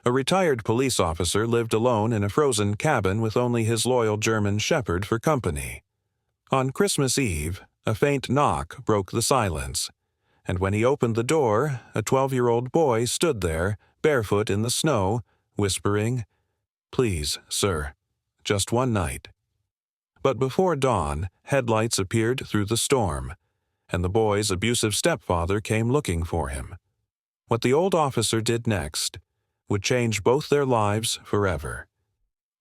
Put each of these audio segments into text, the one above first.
A retired police officer lived alone in a frozen cabin with only his loyal German shepherd for company. On Christmas Eve, a faint knock broke the silence, and when he opened the door, a 12-year-old boy stood there, barefoot in the snow, whispering, "Please, sir, just one night." But before dawn, headlights appeared through the storm, and the boy's abusive stepfather came looking for him. What the old officer did next would change both their lives forever.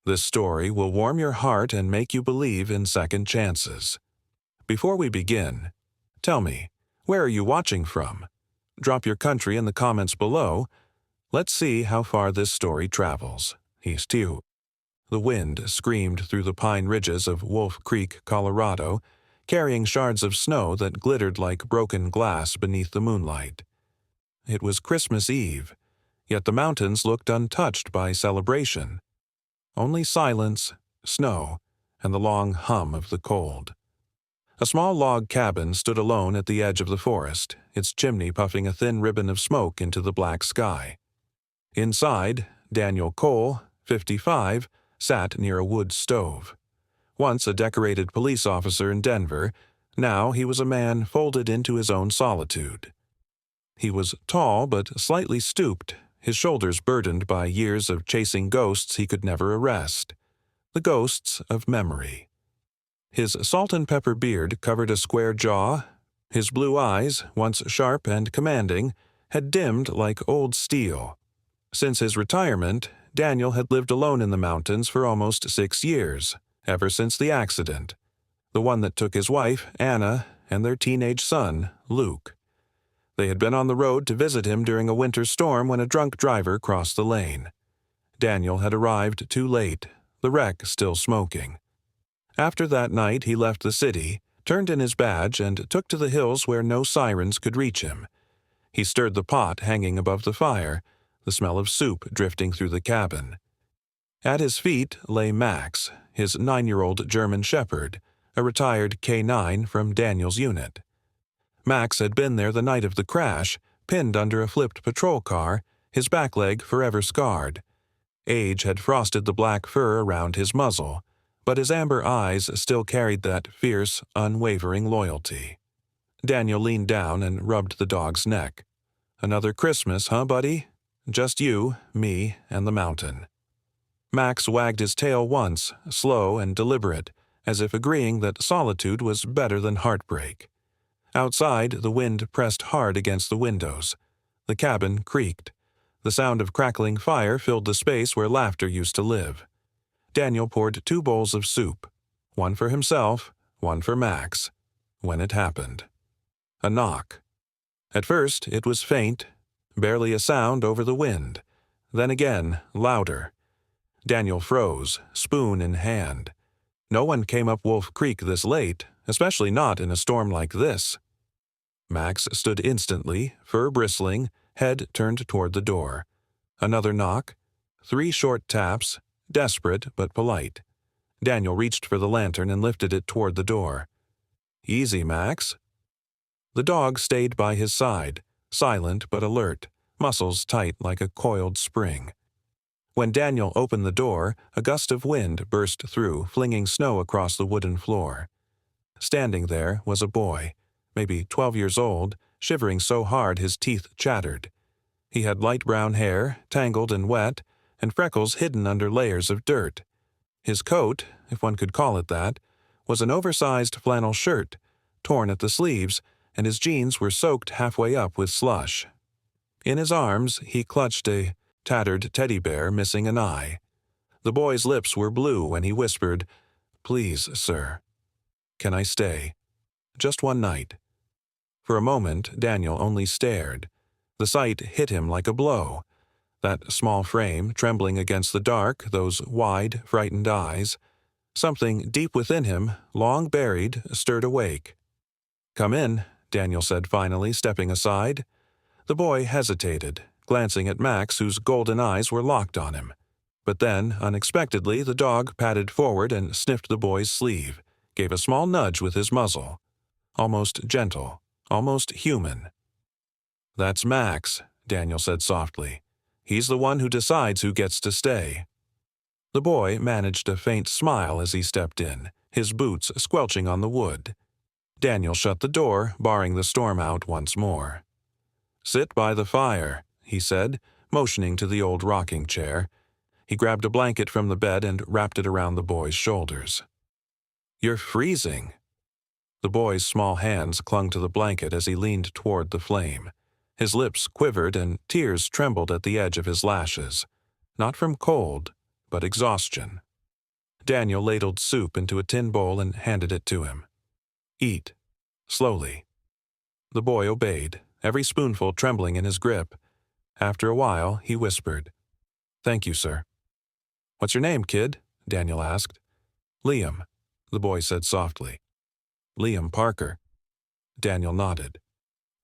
This story will warm your heart and make you believe in second chances. Before we begin, tell me, where are you watching from? Drop your country in the comments below. Let's see how far this story travels. He's Tew. The wind screamed through the pine ridges of Wolf Creek, Colorado, carrying shards of snow that glittered like broken glass beneath the moonlight. It was Christmas Eve, yet the mountains looked untouched by celebration. Only silence, snow, and the long hum of the cold. A small log cabin stood alone at the edge of the forest, its chimney puffing a thin ribbon of smoke into the black sky. Inside, Daniel Cole, 55, sat near a wood stove. Once a decorated police officer in Denver, now he was a man folded into his own solitude. He was tall but slightly stooped, his shoulders burdened by years of chasing ghosts he could never arrest. The ghosts of memory. His salt and pepper beard covered a square jaw. His blue eyes, once sharp and commanding, had dimmed like old steel. Since his retirement, Daniel had lived alone in the mountains for almost 6 years, ever since the accident, the one that took his wife, Anna, and their teenage son, Luke. They had been on the road to visit him during a winter storm when a drunk driver crossed the lane. Daniel had arrived too late, the wreck still smoking. After that night he left the city, turned in his badge, and took to the hills where no sirens could reach him. He stirred the pot hanging above the fire, the smell of soup drifting through the cabin. At his feet lay Max, his 9-year-old German shepherd, a retired K9 from Daniel's unit. Max had been there the night of the crash, pinned under a flipped patrol car, his back leg forever scarred. Age had frosted the black fur around his muzzle, but his amber eyes still carried that fierce, unwavering loyalty. Daniel leaned down and rubbed the dog's neck. "Another Christmas, huh, buddy? Just you, me, and the mountain." Max wagged his tail once, slow and deliberate, as if agreeing that solitude was better than heartbreak. Outside, the wind pressed hard against the windows. The cabin creaked. The sound of crackling fire filled the space where laughter used to live. Daniel poured 2 bowls of soup, one for himself, one for Max, when it happened. A knock. At first, it was faint, barely a sound over the wind. Then again, louder. Daniel froze, spoon in hand. No one came up Wolf Creek this late, especially not in a storm like this. Max stood instantly, fur bristling, head turned toward the door. Another knock. 3 short taps, desperate but polite. Daniel reached for the lantern and lifted it toward the door. "Easy, Max." The dog stayed by his side, silent but alert, muscles tight like a coiled spring. When Daniel opened the door, a gust of wind burst through, flinging snow across the wooden floor. Standing there was a boy, maybe 12 years old, shivering so hard his teeth chattered. He had light brown hair, tangled and wet, and freckles hidden under layers of dirt. His coat, if one could call it that, was an oversized flannel shirt, torn at the sleeves, and his jeans were soaked halfway up with slush. In his arms, he clutched a tattered teddy bear missing an eye. The boy's lips were blue when he whispered, "Please, sir. Can I stay? Just one night." For a moment, Daniel only stared. The sight hit him like a blow. That small frame, trembling against the dark, those wide, frightened eyes. Something deep within him, long buried, stirred awake. "Come in," Daniel said finally, stepping aside. The boy hesitated, glancing at Max, whose golden eyes were locked on him. But then, unexpectedly, the dog padded forward and sniffed the boy's sleeve, gave a small nudge with his muzzle. Almost gentle, almost human. "That's Max," Daniel said softly. He's the one who decides who gets to stay." The boy managed a faint smile as he stepped in, his boots squelching on the wood. Daniel shut the door, barring the storm out once more. "Sit by the fire," he said, motioning to the old rocking chair. He grabbed a blanket from the bed and wrapped it around the boy's shoulders. "You're freezing." The boy's small hands clung to the blanket as he leaned toward the flame. His lips quivered and tears trembled at the edge of his lashes, not from cold, but exhaustion. Daniel ladled soup into a tin bowl and handed it to him. "Eat. Slowly." The boy obeyed, every spoonful trembling in his grip. After a while, he whispered, "Thank you, sir." "What's your name, kid?" Daniel asked. "Liam," the boy said softly. "Liam Parker." Daniel nodded.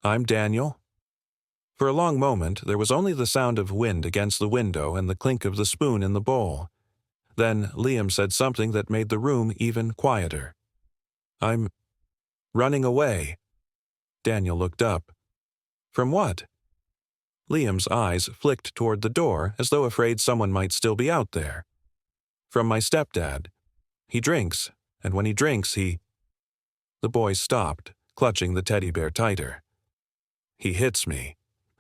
"I'm Daniel." For a long moment, there was only the sound of wind against the window and the clink of the spoon in the bowl. Then Liam said something that made the room even quieter. "I'm running away." Daniel looked up. "From what?" Liam's eyes flicked toward the door as though afraid someone might still be out there. "From my stepdad. He drinks, and when he drinks, he—" The boy stopped, clutching the teddy bear tighter. "He hits me.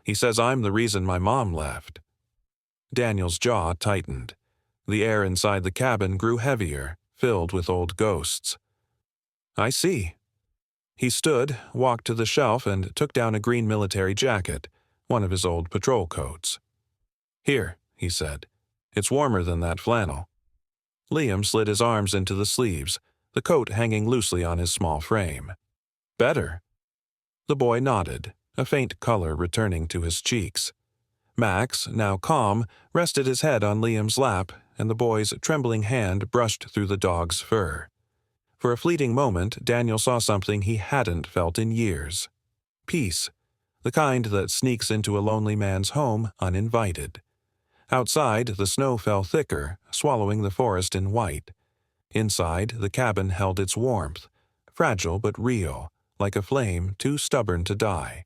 He says I'm the reason my mom left." Daniel's jaw tightened. The air inside the cabin grew heavier, filled with old ghosts. "I see." He stood, walked to the shelf, and took down a green military jacket, one of his old patrol coats. "Here," he said. "It's warmer than that flannel." Liam slid his arms into the sleeves, the coat hanging loosely on his small frame. "Better." The boy nodded, a faint color returning to his cheeks. Max, now calm, rested his head on Liam's lap, and the boy's trembling hand brushed through the dog's fur. For a fleeting moment, Daniel saw something he hadn't felt in years. Peace, the kind that sneaks into a lonely man's home uninvited. Outside, the snow fell thicker, swallowing the forest in white. Inside, the cabin held its warmth, fragile but real, like a flame too stubborn to die.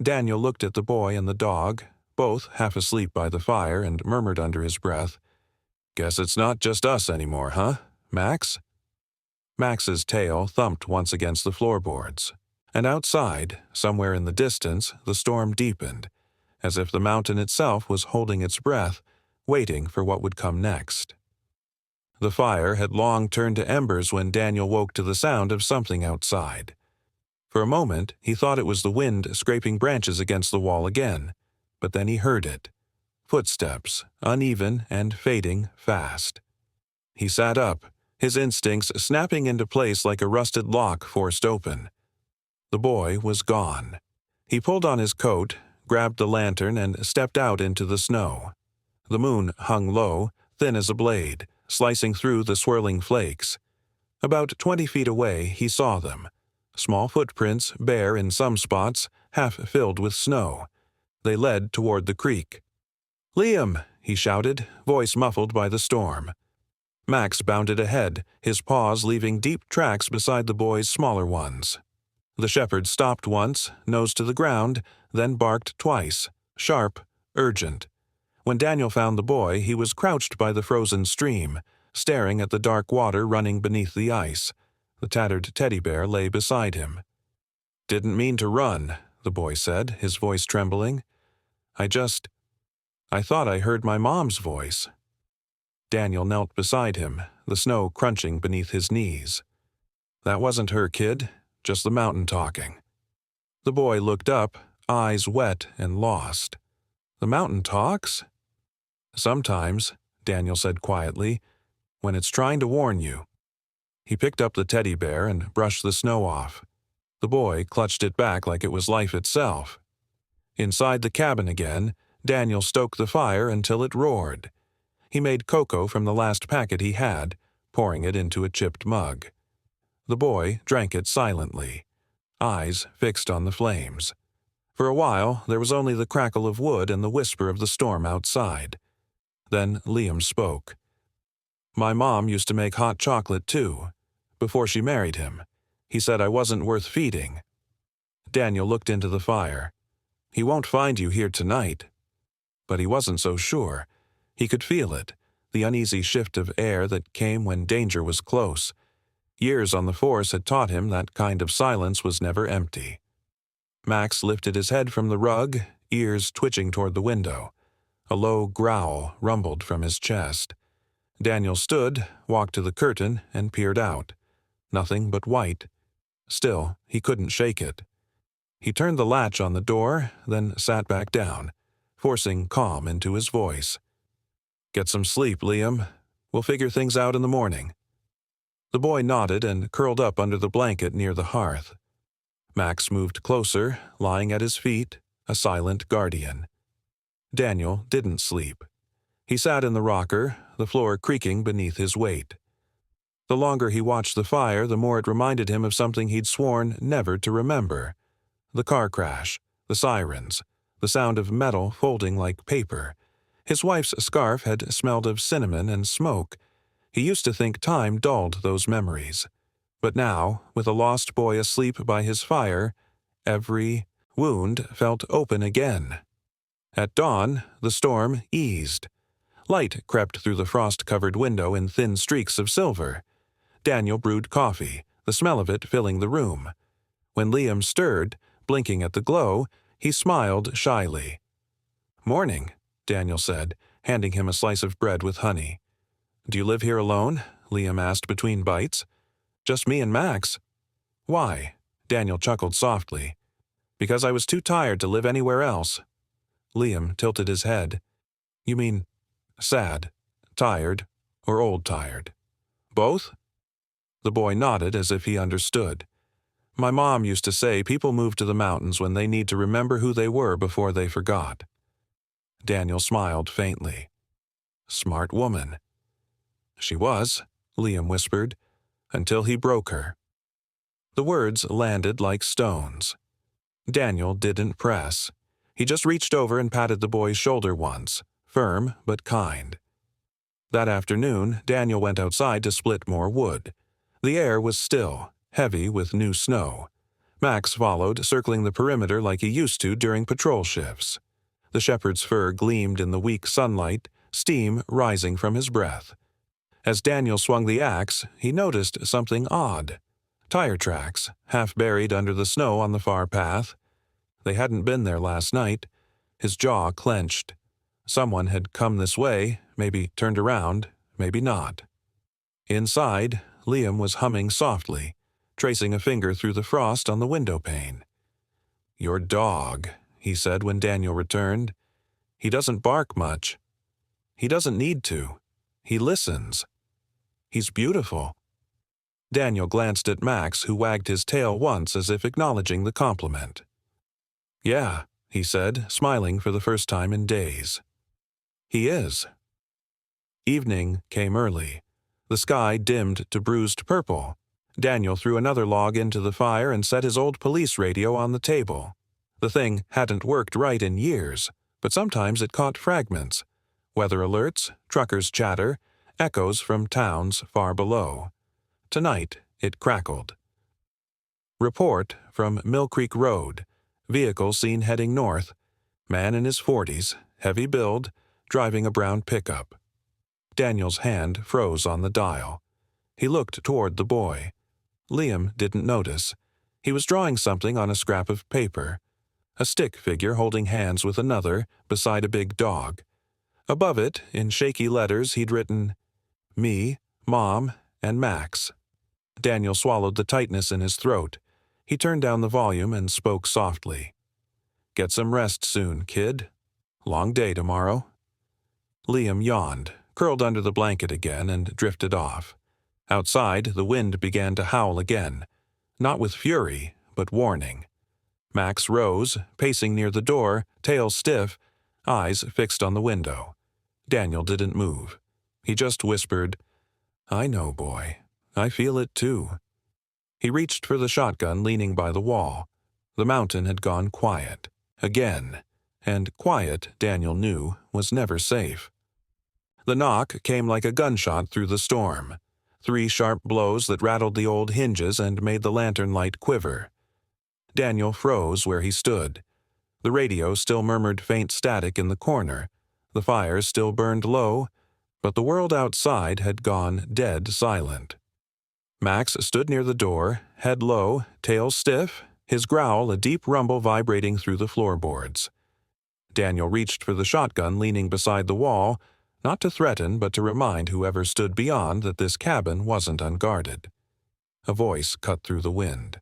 Daniel looked at the boy and the dog, both half asleep by the fire, and murmured under his breath, "Guess it's not just us anymore, huh, Max?" Max's tail thumped once against the floorboards, and outside, somewhere in the distance, the storm deepened, as if the mountain itself was holding its breath, waiting for what would come next. The fire had long turned to embers when Daniel woke to the sound of something outside. For a moment, he thought it was the wind scraping branches against the wall again, but then he heard it. Footsteps, uneven and fading fast. He sat up, his instincts snapping into place like a rusted lock forced open. The boy was gone. He pulled on his coat, grabbed the lantern, and stepped out into the snow. The moon hung low, thin as a blade, slicing through the swirling flakes. About 20 feet away, he saw them. Small footprints, bare in some spots, half filled with snow. They led toward the creek. "Liam!" he shouted, voice muffled by the storm. Max bounded ahead, his paws leaving deep tracks beside the boy's smaller ones. The shepherd stopped once, nose to the ground, then barked twice, sharp, urgent. When Daniel found the boy, he was crouched by the frozen stream, staring at the dark water running beneath the ice. The tattered teddy bear lay beside him. "Didn't mean to run," the boy said, his voice trembling. I thought I heard my mom's voice." Daniel knelt beside him, the snow crunching beneath his knees. "That wasn't her, kid, just the mountain talking." The boy looked up, eyes wet and lost. "The mountain talks?" "Sometimes," Daniel said quietly, "when it's trying to warn you." He picked up the teddy bear and brushed the snow off. The boy clutched it back like it was life itself. Inside the cabin again, Daniel stoked the fire until it roared. He made cocoa from the last packet he had, pouring it into a chipped mug. The boy drank it silently, eyes fixed on the flames. For a while, there was only the crackle of wood and the whisper of the storm outside. Then Liam spoke. "My mom used to make hot chocolate, too. Before she married him. He said I wasn't worth feeding." Daniel looked into the fire. "He won't find you here tonight." But he wasn't so sure. He could feel it, the uneasy shift of air that came when danger was close. Years on the force had taught him that kind of silence was never empty. Max lifted his head from the rug, ears twitching toward the window. A low growl rumbled from his chest. Daniel stood, walked to the curtain, and peered out. Nothing but white. Still, he couldn't shake it. He turned the latch on the door, then sat back down, forcing calm into his voice. "Get some sleep, Liam. We'll figure things out in the morning." The boy nodded and curled up under the blanket near the hearth. Max moved closer, lying at his feet, a silent guardian. Daniel didn't sleep. He sat in the rocker, the floor creaking beneath his weight. The longer he watched the fire, the more it reminded him of something he'd sworn never to remember. The car crash, the sirens, the sound of metal folding like paper. His wife's scarf had smelled of cinnamon and smoke. He used to think time dulled those memories. But now, with a lost boy asleep by his fire, every wound felt open again. At dawn, the storm eased. Light crept through the frost-covered window in thin streaks of silver. Daniel brewed coffee, the smell of it filling the room. When Liam stirred, blinking at the glow, he smiled shyly. "Morning," Daniel said, handing him a slice of bread with honey. "Do you live here alone?" Liam asked between bites. "Just me and Max." "Why?" Daniel chuckled softly. "Because I was too tired to live anywhere else." Liam tilted his head. "You mean sad, tired, or old tired?" "Both?" The boy nodded as if he understood. "My mom used to say people move to the mountains when they need to remember who they were before they forgot." Daniel smiled faintly. "Smart woman." "She was," Liam whispered, "until he broke her." The words landed like stones. Daniel didn't press. He just reached over and patted the boy's shoulder once, firm but kind. That afternoon, Daniel went outside to split more wood. The air was still, heavy with new snow. Max followed, circling the perimeter like he used to during patrol shifts. The shepherd's fur gleamed in the weak sunlight, steam rising from his breath. As Daniel swung the axe, he noticed something odd. Tire tracks, half buried under the snow on the far path. They hadn't been there last night. His jaw clenched. Someone had come this way, maybe turned around, maybe not. Inside, Liam was humming softly, tracing a finger through the frost on the window pane. "Your dog," he said when Daniel returned. "He doesn't bark much. He doesn't need to. He listens. He's beautiful." Daniel glanced at Max, who wagged his tail once as if acknowledging the compliment. "Yeah," he said, smiling for the first time in days. "He is." Evening came early. The sky dimmed to bruised purple. Daniel threw another log into the fire and set his old police radio on the table. The thing hadn't worked right in years, but sometimes it caught fragments. Weather alerts, truckers' chatter, echoes from towns far below. Tonight, it crackled. Report from Mill Creek Road. Vehicle seen heading north. Man in his 40s, heavy build, driving a brown pickup. Daniel's hand froze on the dial. He looked toward the boy. Liam didn't notice. He was drawing something on a scrap of paper. A stick figure holding hands with another beside a big dog. Above it, in shaky letters, he'd written, "Me, Mom, and Max." Daniel swallowed the tightness in his throat. He turned down the volume and spoke softly. "Get some rest soon, kid. Long day tomorrow." Liam yawned, curled under the blanket again, and drifted off. Outside, the wind began to howl again, not with fury, but warning. Max rose, pacing near the door, tail stiff, eyes fixed on the window. Daniel didn't move. He just whispered, "I know, boy. I feel it too." He reached for the shotgun leaning by the wall. The mountain had gone quiet. Again. And quiet, Daniel knew, was never safe. The knock came like a gunshot through the storm. 3 sharp blows that rattled the old hinges and made the lantern light quiver. Daniel froze where he stood. The radio still murmured faint static in the corner, The fire still burned low, but the world outside had gone dead silent. Max stood near the door, head low, tail stiff, his growl a deep rumble vibrating through the floorboards. Daniel reached for the shotgun leaning beside the wall, not to threaten but to remind whoever stood beyond that this cabin wasn't unguarded. A voice cut through the wind.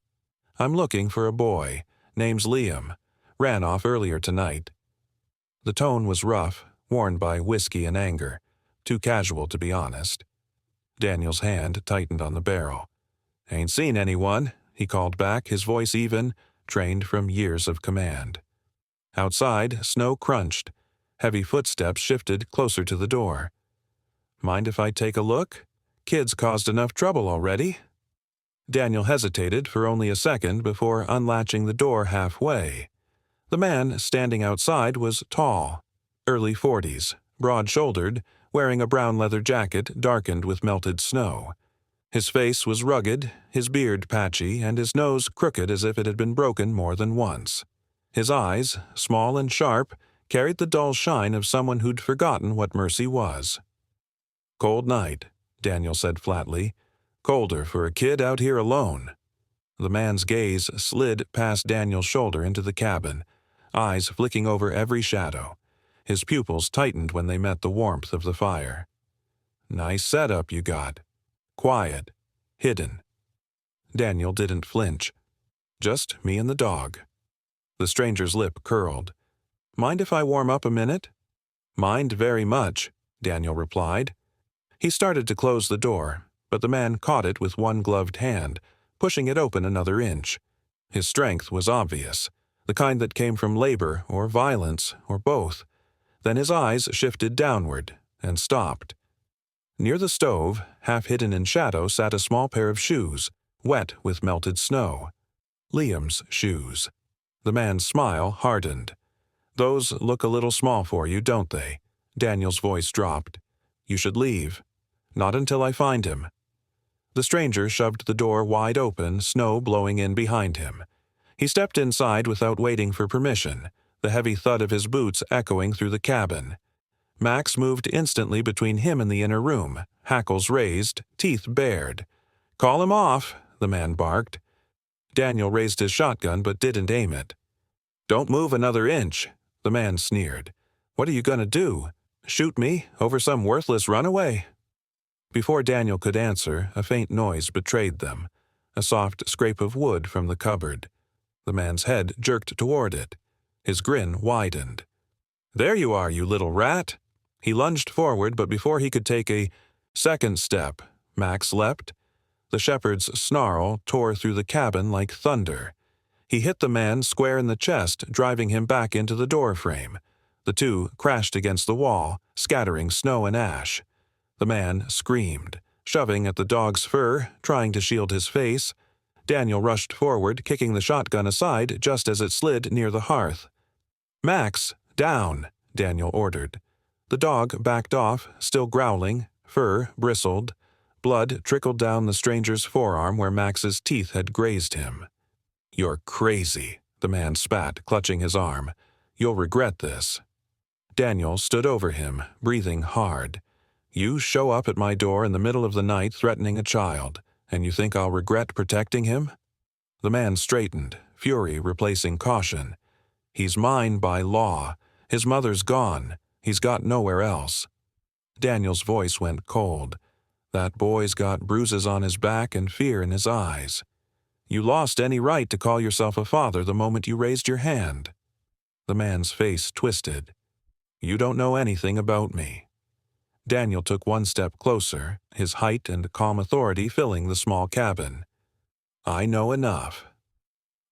"I'm looking for a boy. Name's Liam. Ran off earlier tonight." The tone was rough, worn by whiskey and anger, too casual to be honest. Daniel's hand tightened on the barrel. "Ain't seen anyone," he called back, his voice even, trained from years of command. Outside, snow crunched. Heavy footsteps shifted closer to the door. "Mind if I take a look? Kids caused enough trouble already." Daniel hesitated for only a second before unlatching the door halfway. The man standing outside was tall, early 40s, broad-shouldered, wearing a brown leather jacket darkened with melted snow. His face was rugged, his beard patchy, and his nose crooked as if it had been broken more than once. His eyes, small and sharp, carried the dull shine of someone who'd forgotten what mercy was. "Cold night," Daniel said flatly. "Colder for a kid out here alone." The man's gaze slid past Daniel's shoulder into the cabin, eyes flicking over every shadow. His pupils tightened when they met the warmth of the fire. "Nice setup you got. Quiet. Hidden." Daniel didn't flinch. "Just me and the dog." The stranger's lip curled. "Mind if I warm up a minute?" "Mind very much," Daniel replied. He started to close the door, but the man caught it with one gloved hand, pushing it open another inch. His strength was obvious, the kind that came from labor or violence or both. Then his eyes shifted downward and stopped. Near the stove, half hidden in shadow, sat a small pair of shoes, wet with melted snow. Liam's shoes. The man's smile hardened. "Those look a little small for you, don't they?" Daniel's voice dropped. "You should leave. Not until I find him." The stranger shoved the door wide open, snow blowing in behind him. He stepped inside without waiting for permission, the heavy thud of his boots echoing through the cabin. Max moved instantly between him and the inner room, hackles raised, teeth bared. "Call him off," the man barked. Daniel raised his shotgun but didn't aim it. "Don't move another inch," the man sneered. "What are you going to do? Shoot me over some worthless runaway?" Before Daniel could answer, a faint noise betrayed them, a soft scrape of wood from the cupboard. The man's head jerked toward it. His grin widened. "There you are, you little rat!" He lunged forward, but before he could take a second step, Max leapt. The shepherd's snarl tore through the cabin like thunder. He hit the man square in the chest, driving him back into the doorframe. The two crashed against the wall, scattering snow and ash. The man screamed, shoving at the dog's fur, trying to shield his face. Daniel rushed forward, kicking the shotgun aside just as it slid near the hearth. "Max, down," Daniel ordered. The dog backed off, still growling, fur bristled. Blood trickled down the stranger's forearm where Max's teeth had grazed him. "You're crazy," the man spat, clutching his arm. "You'll regret this." Daniel stood over him, breathing hard. "You show up at my door in the middle of the night threatening a child, and you think I'll regret protecting him?" The man straightened, fury replacing caution. "He's mine by law. His mother's gone. He's got nowhere else." Daniel's voice went cold. "That boy's got bruises on his back and fear in his eyes. You lost any right to call yourself a father the moment you raised your hand." The man's face twisted. "You don't know anything about me." Daniel took one step closer, his height and calm authority filling the small cabin. "I know enough."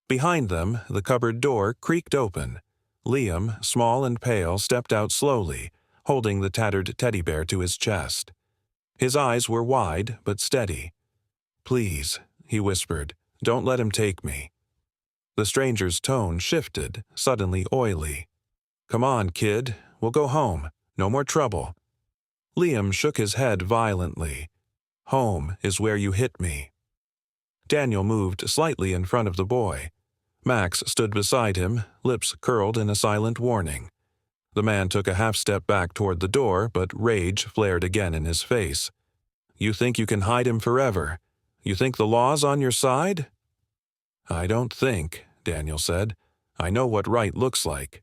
Behind them, the cupboard door creaked open. Liam, small and pale, stepped out slowly, holding the tattered teddy bear to his chest. His eyes were wide but steady. "Please," he whispered, "don't let him take me." The stranger's tone shifted, suddenly oily. "Come on, kid. We'll go home. No more trouble." Liam shook his head violently. "Home is where you hit me." Daniel moved slightly in front of the boy. Max stood beside him, lips curled in a silent warning. The man took a half-step back toward the door, but rage flared again in his face. "You think you can hide him forever? You think the law's on your side?" "I don't think," Daniel said. "I know what right looks like."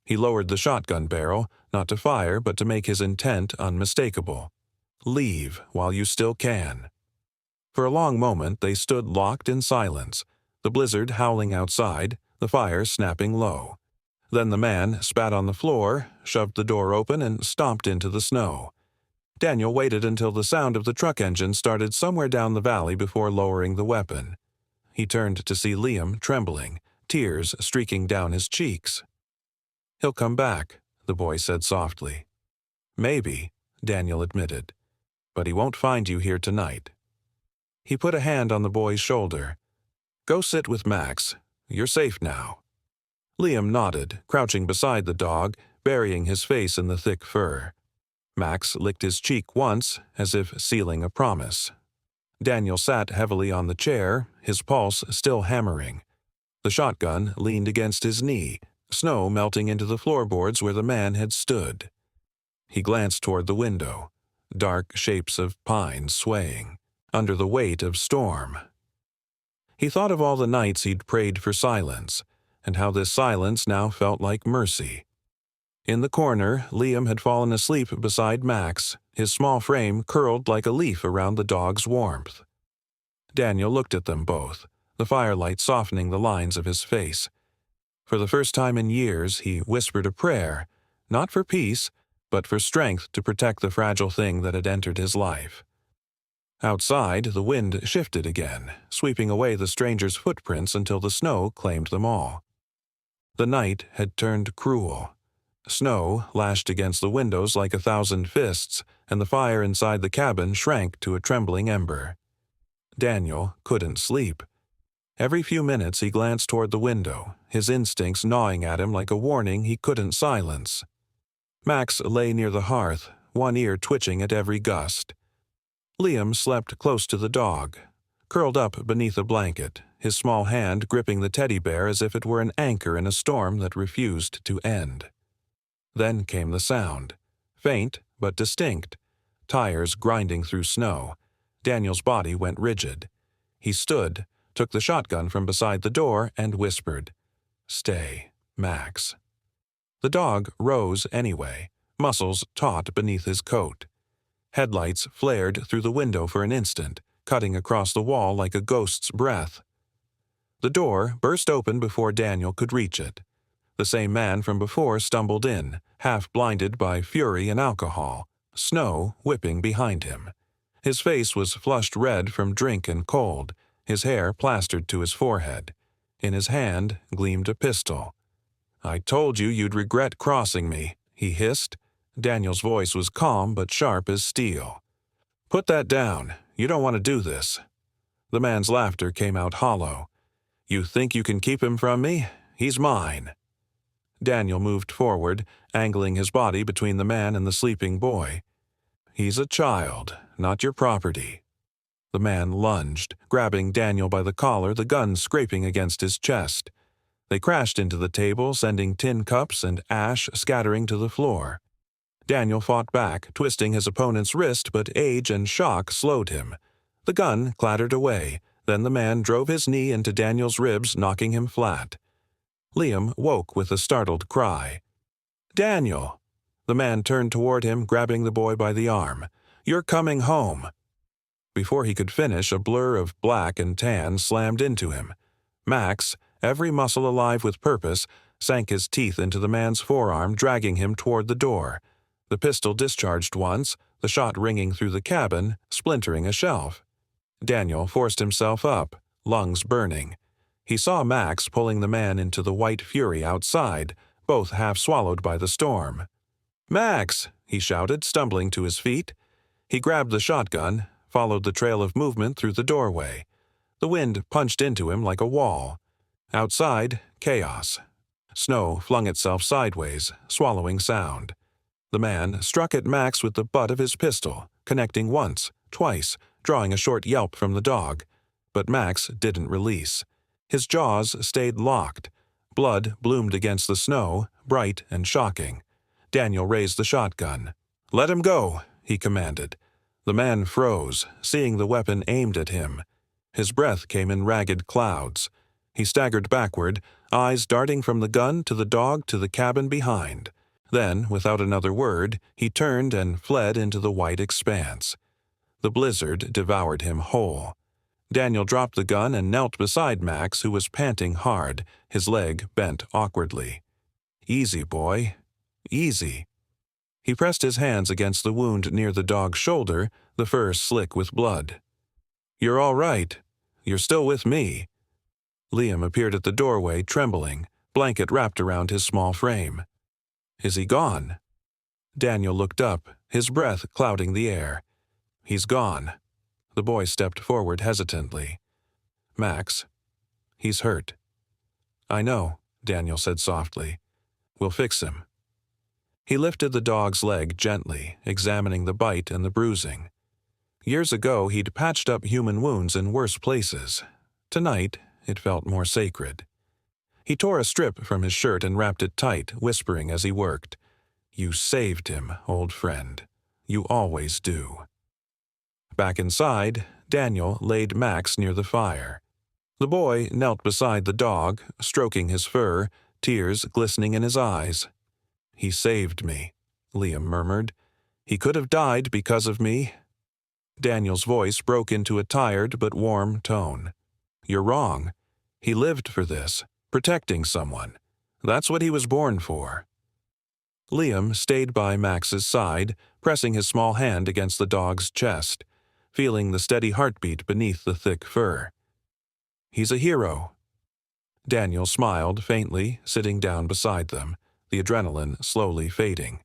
He lowered the shotgun barrel, not to fire but to make his intent unmistakable. "Leave while you still can." For a long moment they stood locked in silence, the blizzard howling outside, the fire snapping low. Then the man spat on the floor, shoved the door open, and stomped into the snow. Daniel waited until the sound of the truck engine started somewhere down the valley before lowering the weapon. He turned to see Liam trembling, tears streaking down his cheeks. "He'll come back," the boy said softly. "Maybe," Daniel admitted, "but he won't find you here tonight." He put a hand on the boy's shoulder. "Go sit with Max. You're safe now." Liam nodded, crouching beside the dog, burying his face in the thick fur. Max licked his cheek once, as if sealing a promise. Daniel sat heavily on the chair, his pulse still hammering. The shotgun leaned against his knee, snow melting into the floorboards where the man had stood. He glanced toward the window, dark shapes of pine swaying, under the weight of storm. He thought of all the nights he'd prayed for silence, and how this silence now felt like mercy. In the corner, Liam had fallen asleep beside Max, his small frame curled like a leaf around the dog's warmth. Daniel looked at them both, the firelight softening the lines of his face. For the first time in years, he whispered a prayer, not for peace, but for strength to protect the fragile thing that had entered his life. Outside, the wind shifted again, sweeping away the stranger's footprints until the snow claimed them all. The night had turned cruel. Snow lashed against the windows like 1,000 fists, and the fire inside the cabin shrank to a trembling ember. Daniel couldn't sleep. Every few minutes he glanced toward the window, his instincts gnawing at him like a warning he couldn't silence. Max lay near the hearth, one ear twitching at every gust. Liam slept close to the dog, curled up beneath a blanket, his small hand gripping the teddy bear as if it were an anchor in a storm that refused to end. Then came the sound, faint but distinct, tires grinding through snow. Daniel's body went rigid. He stood, took the shotgun from beside the door, and whispered, "Stay, Max." The dog rose anyway, muscles taut beneath his coat. Headlights flared through the window for an instant, cutting across the wall like a ghost's breath. The door burst open before Daniel could reach it. The same man from before stumbled in, half blinded by fury and alcohol, snow whipping behind him. His face was flushed red from drink and cold, his hair plastered to his forehead. In his hand gleamed a pistol. "I told you you'd regret crossing me," he hissed. Daniel's voice was calm but sharp as steel. "Put that down. You don't want to do this." The man's laughter came out hollow. "You think you can keep him from me? He's mine." Daniel moved forward, angling his body between the man and the sleeping boy. "He's a child, not your property." The man lunged, grabbing Daniel by the collar, the gun scraping against his chest. They crashed into the table, sending tin cups and ash scattering to the floor. Daniel fought back, twisting his opponent's wrist, but age and shock slowed him. The gun clattered away, then the man drove his knee into Daniel's ribs, knocking him flat. Liam woke with a startled cry. "Daniel!" The man turned toward him, grabbing the boy by the arm. "You're coming home." Before he could finish, a blur of black and tan slammed into him. Max, every muscle alive with purpose, sank his teeth into the man's forearm, dragging him toward the door. The pistol discharged once, the shot ringing through the cabin, splintering a shelf. Daniel forced himself up, lungs burning. He saw Max pulling the man into the white fury outside, both half swallowed by the storm. "Max!" he shouted, stumbling to his feet. He grabbed the shotgun, followed the trail of movement through the doorway. The wind punched into him like a wall. Outside, chaos. Snow flung itself sideways, swallowing sound. The man struck at Max with the butt of his pistol, connecting once, twice, drawing a short yelp from the dog. But Max didn't release. His jaws stayed locked. Blood bloomed against the snow, bright and shocking. Daniel raised the shotgun. "Let him go," he commanded. The man froze, seeing the weapon aimed at him. His breath came in ragged clouds. He staggered backward, eyes darting from the gun to the dog to the cabin behind. Then, without another word, he turned and fled into the white expanse. The blizzard devoured him whole. Daniel dropped the gun and knelt beside Max, who was panting hard, his leg bent awkwardly. "Easy, boy. Easy." He pressed his hands against the wound near the dog's shoulder, the fur slick with blood. "You're all right. You're still with me." Liam appeared at the doorway, trembling, blanket wrapped around his small frame. "Is he gone?" Daniel looked up, his breath clouding the air. "He's gone." The boy stepped forward hesitantly. "Max, he's hurt." "I know," Daniel said softly. "We'll fix him." He lifted the dog's leg gently, examining the bite and the bruising. Years ago, he'd patched up human wounds in worse places. Tonight, it felt more sacred. He tore a strip from his shirt and wrapped it tight, whispering as he worked, "You saved him, old friend. You always do." Back inside, Daniel laid Max near the fire. The boy knelt beside the dog, stroking his fur, tears glistening in his eyes. "He saved me," Liam murmured. "He could have died because of me." Daniel's voice broke into a tired but warm tone. "You're wrong. He lived for this, protecting someone. That's what he was born for." Liam stayed by Max's side, pressing his small hand against the dog's chest, feeling the steady heartbeat beneath the thick fur. "He's a hero." Daniel smiled faintly, sitting down beside them, the adrenaline slowly fading.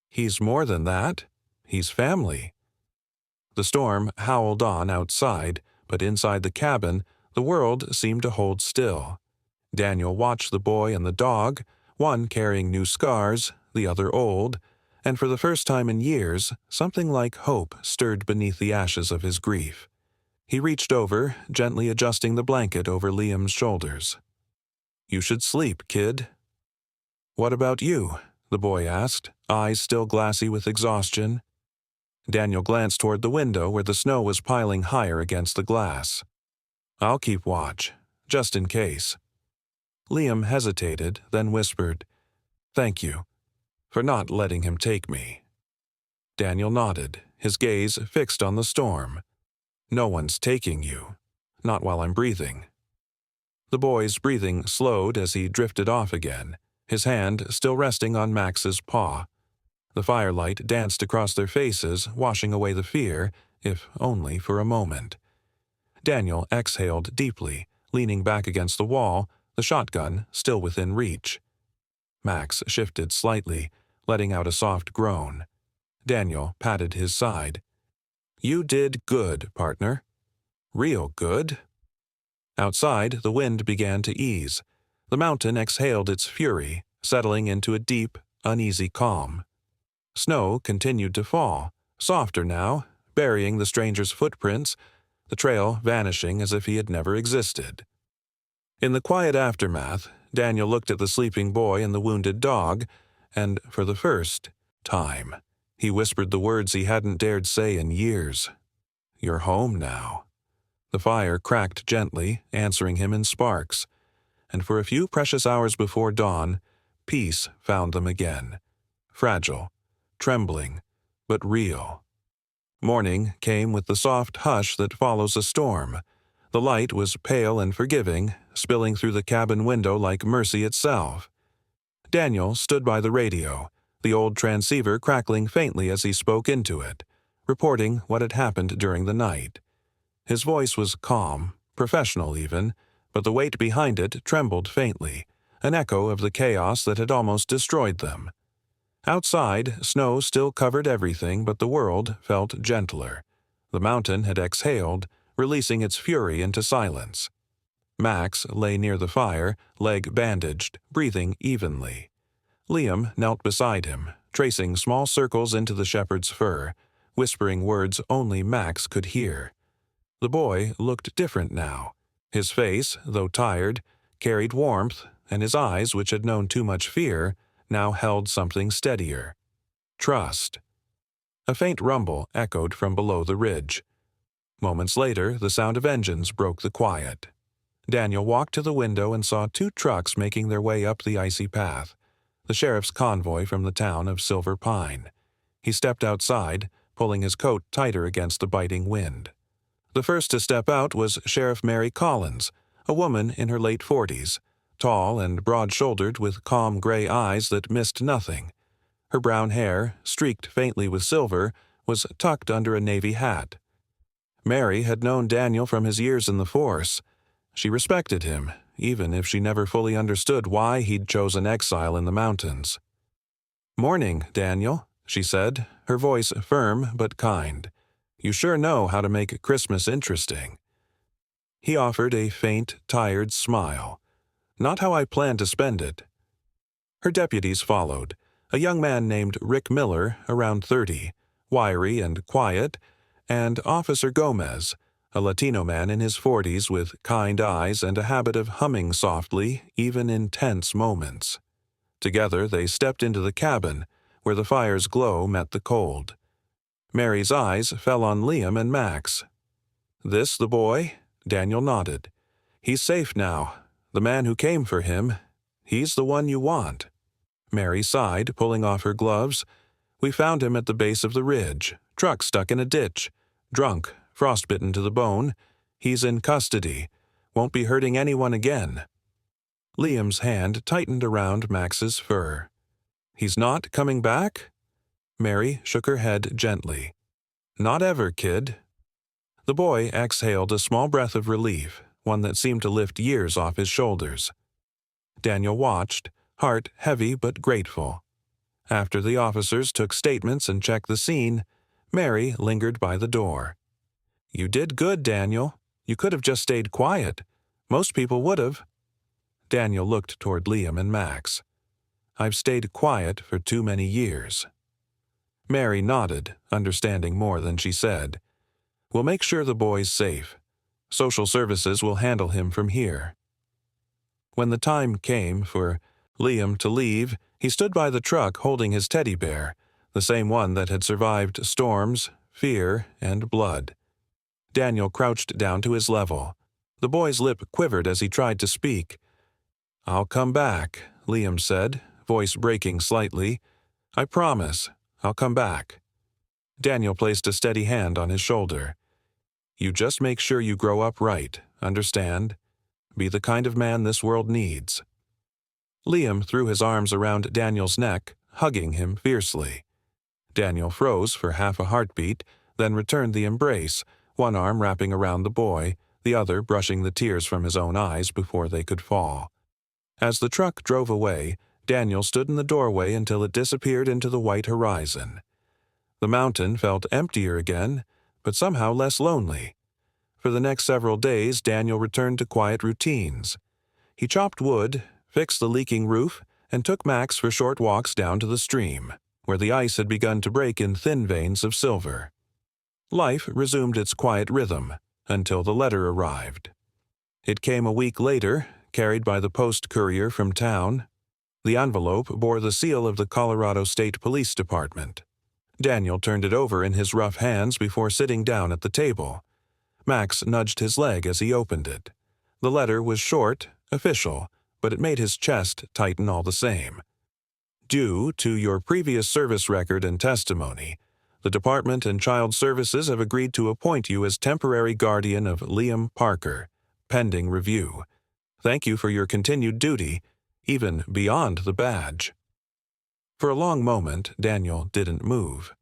"He's more than that. He's family." The storm howled on outside, but inside the cabin, the world seemed to hold still. Daniel watched the boy and the dog, one carrying new scars, the other old, and for the first time in years, something like hope stirred beneath the ashes of his grief. He reached over, gently adjusting the blanket over Liam's shoulders. "You should sleep, kid." "What about you?" the boy asked, eyes still glassy with exhaustion. Daniel glanced toward the window where the snow was piling higher against the glass. "I'll keep watch, just in case." Liam hesitated, then whispered, "Thank you for not letting him take me." Daniel nodded, his gaze fixed on the storm. "No one's taking you. Not while I'm breathing." The boy's breathing slowed as he drifted off again, his hand still resting on Max's paw. The firelight danced across their faces, washing away the fear, if only for a moment. Daniel exhaled deeply, leaning back against the wall, the shotgun still within reach. Max shifted slightly, letting out a soft groan. Daniel patted his side. "You did good, partner. Real good." Outside, the wind began to ease. The mountain exhaled its fury, settling into a deep, uneasy calm. Snow continued to fall, softer now, burying the stranger's footprints, the trail vanishing as if he had never existed. In the quiet aftermath, Daniel looked at the sleeping boy and the wounded dog, and for the first time, he whispered the words he hadn't dared say in years. "You're home now." The fire cracked gently, answering him in sparks, and for a few precious hours before dawn, peace found them again, fragile, trembling, but real. Morning came with the soft hush that follows a storm. The light was pale and forgiving, spilling through the cabin window like mercy itself. Daniel stood by the radio, the old transceiver crackling faintly as he spoke into it, reporting what had happened during the night. His voice was calm, professional even, but the weight behind it trembled faintly, an echo of the chaos that had almost destroyed them. Outside, snow still covered everything, but the world felt gentler. The mountain had exhaled, releasing its fury into silence. Max lay near the fire, leg bandaged, breathing evenly. Liam knelt beside him, tracing small circles into the shepherd's fur, whispering words only Max could hear. The boy looked different now. His face, though tired, carried warmth, and his eyes, which had known too much fear, now held something steadier. Trust. A faint rumble echoed from below the ridge. Moments later, the sound of engines broke the quiet. Daniel walked to the window and saw two trucks making their way up the icy path, the sheriff's convoy from the town of Silver Pine. He stepped outside, pulling his coat tighter against the biting wind. The first to step out was Sheriff Mary Collins, a woman in her late 40s, tall and broad-shouldered with calm gray eyes that missed nothing. Her brown hair, streaked faintly with silver, was tucked under a navy hat. Mary had known Daniel from his years in the force. She respected him, even if she never fully understood why he'd chosen exile in the mountains. "Morning, Daniel," she said, her voice firm but kind. "You sure know how to make Christmas interesting." He offered a faint, tired smile. "Not how I plan to spend it." Her deputies followed, a young man named Rick Miller, around 30, wiry and quiet, and Officer Gomez, a Latino man in his 40s with kind eyes and a habit of humming softly, even in tense moments. Together they stepped into the cabin, where the fire's glow met the cold. Mary's eyes fell on Liam and Max. "This the boy?" Daniel nodded. "He's safe now. The man who came for him, he's the one you want." Mary sighed, pulling off her gloves. "We found him at the base of the ridge, truck stuck in a ditch, drunk, frostbitten to the bone. He's in custody. Won't be hurting anyone again." Liam's hand tightened around Max's fur. "He's not coming back?" Mary shook her head gently. "Not ever, kid." The boy exhaled a small breath of relief, one that seemed to lift years off his shoulders. Daniel watched, heart heavy but grateful. After the officers took statements and checked the scene, Mary lingered by the door. "You did good, Daniel. You could have just stayed quiet. Most people would have." Daniel looked toward Liam and Max. "I've stayed quiet for too many years." Mary nodded, understanding more than she said. "We'll make sure the boy's safe. Social services will handle him from here." When the time came for Liam to leave, he stood by the truck holding his teddy bear, the same one that had survived storms, fear, and blood. Daniel crouched down to his level. The boy's lip quivered as he tried to speak. "I'll come back," Liam said, voice breaking slightly. "I promise, I'll come back." Daniel placed a steady hand on his shoulder. "You just make sure you grow up right, understand? Be the kind of man this world needs." Liam threw his arms around Daniel's neck, hugging him fiercely. Daniel froze for half a heartbeat, then returned the embrace, one arm wrapping around the boy, the other brushing the tears from his own eyes before they could fall. As the truck drove away, Daniel stood in the doorway until it disappeared into the white horizon. The mountain felt emptier again, but somehow less lonely. For the next several days, Daniel returned to quiet routines. He chopped wood, fixed the leaking roof, and took Max for short walks down to the stream, where the ice had begun to break in thin veins of silver. Life resumed its quiet rhythm, until the letter arrived. It came a week later, carried by the post courier from town. The envelope bore the seal of the Colorado State Police Department. Daniel turned it over in his rough hands before sitting down at the table. Max nudged his leg as he opened it. The letter was short, official, but it made his chest tighten all the same. "Due to your previous service record and testimony, the Department and Child Services have agreed to appoint you as temporary guardian of Liam Parker, pending review. Thank you for your continued duty, even beyond the badge." For a long moment, Daniel didn't move.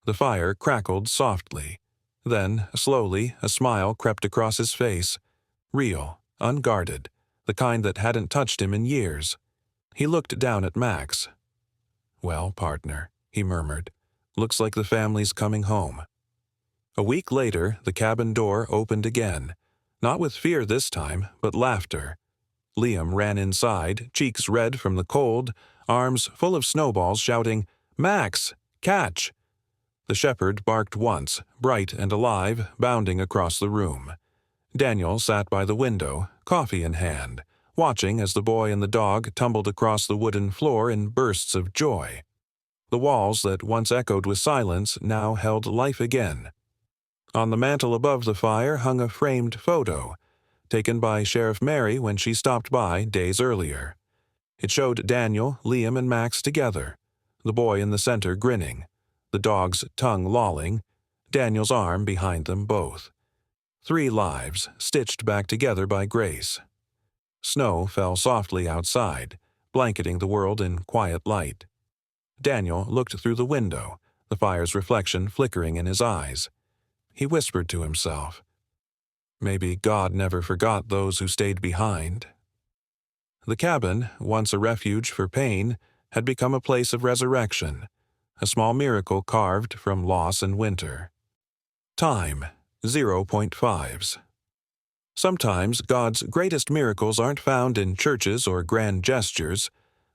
The fire crackled softly. Then, slowly, a smile crept across his face. Real, unguarded, the kind that hadn't touched him in years. He looked down at Max. "Well, partner," he murmured, "looks like the family's coming home." A week later, the cabin door opened again. Not with fear this time, but laughter. Liam ran inside, cheeks red from the cold, arms full of snowballs, shouting, "Max, catch!" The shepherd barked once, bright and alive, bounding across the room. Daniel sat by the window, coffee in hand, watching as the boy and the dog tumbled across the wooden floor in bursts of joy. The walls that once echoed with silence now held life again. On the mantel above the fire hung a framed photo, taken by Sheriff Mary when she stopped by days earlier. It showed Daniel, Liam, and Max together, the boy in the center grinning, the dog's tongue lolling, Daniel's arm behind them both. 3 lives stitched back together by grace. Snow fell softly outside, blanketing the world in quiet light. Daniel looked through the window, the fire's reflection flickering in his eyes. He whispered to himself, "Maybe God never forgot those who stayed behind." The cabin, once a refuge for pain, had become a place of resurrection, a small miracle carved from loss and winter. Time, 0.5s. Sometimes God's greatest miracles aren't found in churches or grand gestures.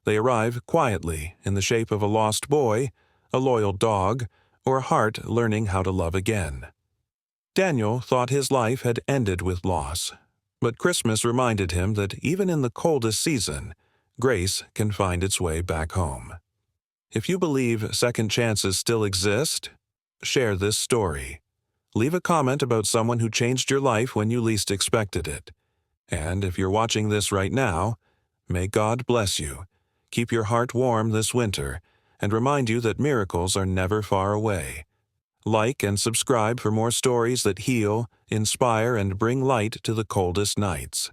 They arrive quietly in the shape of a lost boy, a loyal dog, or a heart learning how to love again. Daniel thought his life had ended with loss, but Christmas reminded him that even in the coldest season, grace can find its way back home. If you believe second chances still exist, share this story. Leave a comment about someone who changed your life when you least expected it. And if you're watching this right now, may God bless you, keep your heart warm this winter, and remind you that miracles are never far away. Like and subscribe for more stories that heal, inspire, and bring light to the coldest nights.